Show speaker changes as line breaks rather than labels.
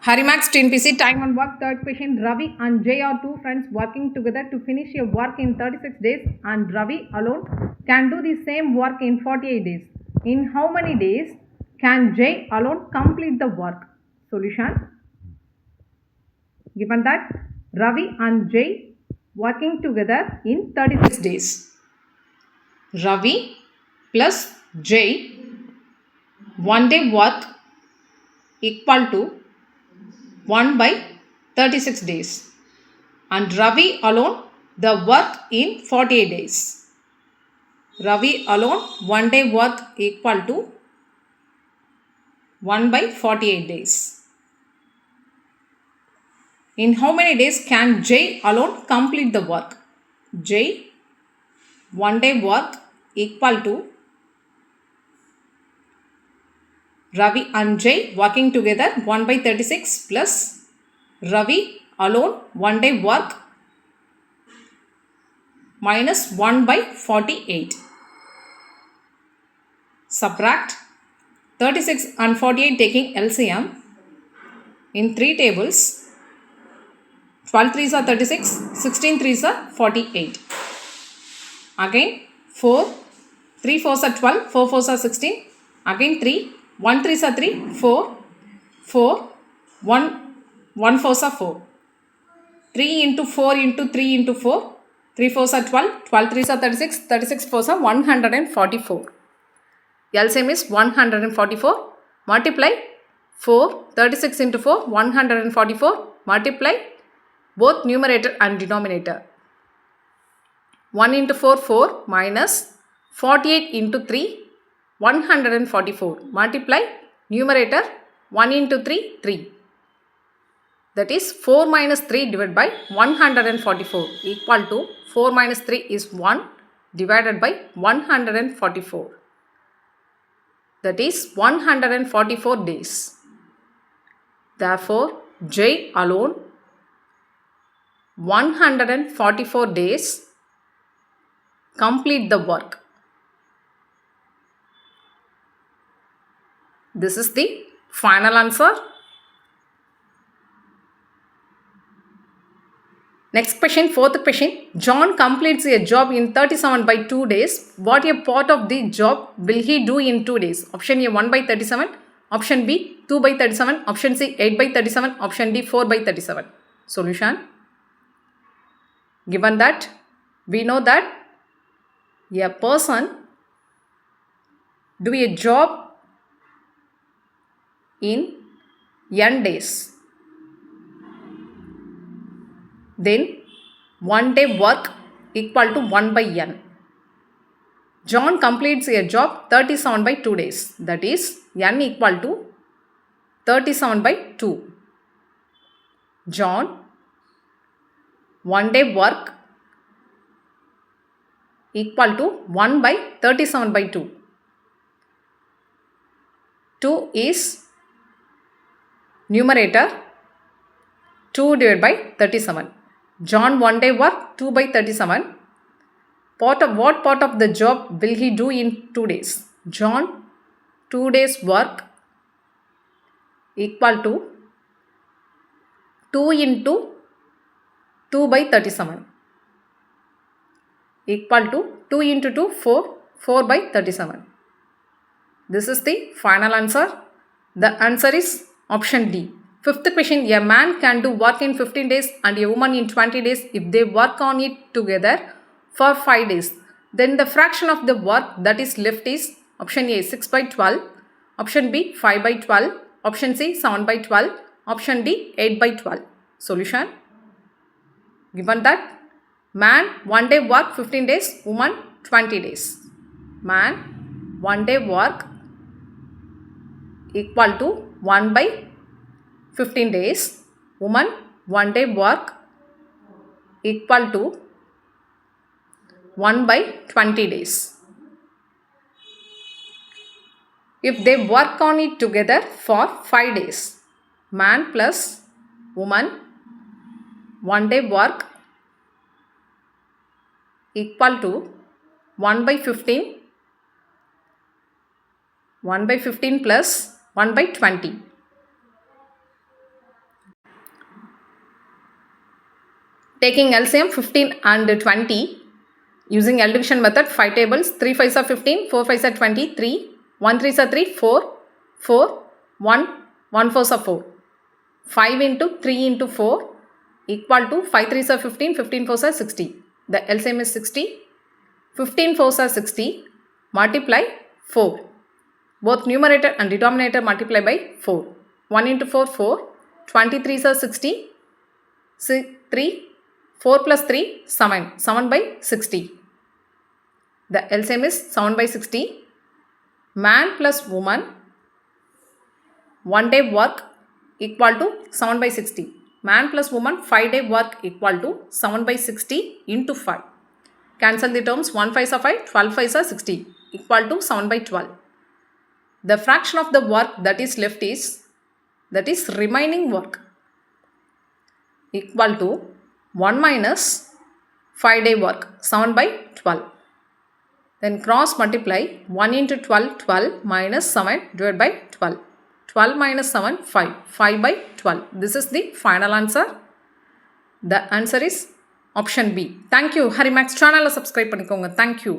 Harimax TNPC time and work third question. Ravi and Jay are two friends working together to finish a work in 36 days and Ravi alone can do the same work in 48 days. In how many days can Jay alone complete the work? Solution. Given that Ravi and Jay working together in 36 days. Ravi plus Jay 1 day work equal to 1 by 36 days and Ravi alone the work in 48 days. Ravi alone 1 day work equal to 1 by 48 days. In how many days can Jay alone complete the work? Jay 1 day work equal to Ravi and Jay working together 1 by 36 plus Ravi alone 1 day work minus 1 by 48. Subtract 36 and 48 taking LCM in 3 tables. 12 3s are 36, 16 3s are 48. Again 4, 3 4s are 12, 4 4s are 16. Again 3, 1 3s are 3, 4, 4, 1, 1 4s are 4. 3 into 4 into 3 into 4, 3 4s are 12, 12 3s are 36, 36 4s are 144. LCM is 144. Multiply 4, 36 into 4, 144. Multiply both numerator and denominator. 1 into 4, 4 minus 48 into 3, 144. Multiply numerator 1 into 3, 3. That is 4 minus 3 divided by 144 equal to 4 minus 3 is 1 divided by 144. That is 144 days. Therefore, J alone 144 days complete the work. This is the final answer. Next question, fourth question. John completes a job in 37 by 2 days. What a part of the job will he do in 2 days? Option A 1 by 37. Option B 2 by 37. Option C 8 by 37. Option D 4 by 37. Solution. Given that we know that a person do a job in n days, then 1 day work equal to 1 by n. John completes a job 37 by 2 days. That is n equal to 37 by 2. John 1 day work equal to 1 by 37 by 2. 2 is numerator, 2 divided by 37. John 1 day work 2 by 37. What part of the job will he do in 2 days? John 2 days work equal to 2 into 2 by 37 equal to 2 into 2, 4, 4 by 37. This is the final answer. The answer is option D. Fifth question, a man can do work in 15 days and a woman in 20 days if they work on it together for 5 days. Then the fraction of the work that is left is option A 6 by 12, option B 5 by 12, option C 7 by 12, option D 8 by 12. Solution. Given that man 1 day work 15 days, woman 20 days. Man 1 day work equal to 1 by 15 days, woman 1 day work equal to 1 by 20 days. If they work on it together for 5 days, man plus woman 1 day work equal to 1 by 15, 1 by 15 plus 1 by 20. Taking LCM 15 and 20 using L division method, 5 tables, 3 5s are 15, 4 5s are 20, 3, 1 3s are 3, 4, 4, 1, 1 4s are 4. 5 into 3 into 4 equal to 5 3s are 15, 15 4s are 60. The LCM is 60. 15 4s are 60. Multiply 4. Both numerator and denominator multiply by 4. 1 into 4, 4. 23s are 60. 3. 4 plus 3, 7. 7 by 60. The LCM is 7 by 60. Man plus woman, 1 day work equal to 7 by 60. Man plus woman, 5 day work equal to 7 by 60 into 5. Cancel the terms. 1 5s are 5, 12 5s are 60 equal to 7 by 12. The fraction of the work that is left is, that is remaining work, equal to 1 minus 5 day work, 7 by 12. Then cross multiply. 1 into 12, 12 minus 7 divided by 12. 12 minus 7, 5. 5 by 12. This is the final answer. The answer is option B. Thank you. Harimax channel subscribe பண்ணிக்கோங்க. Thank you.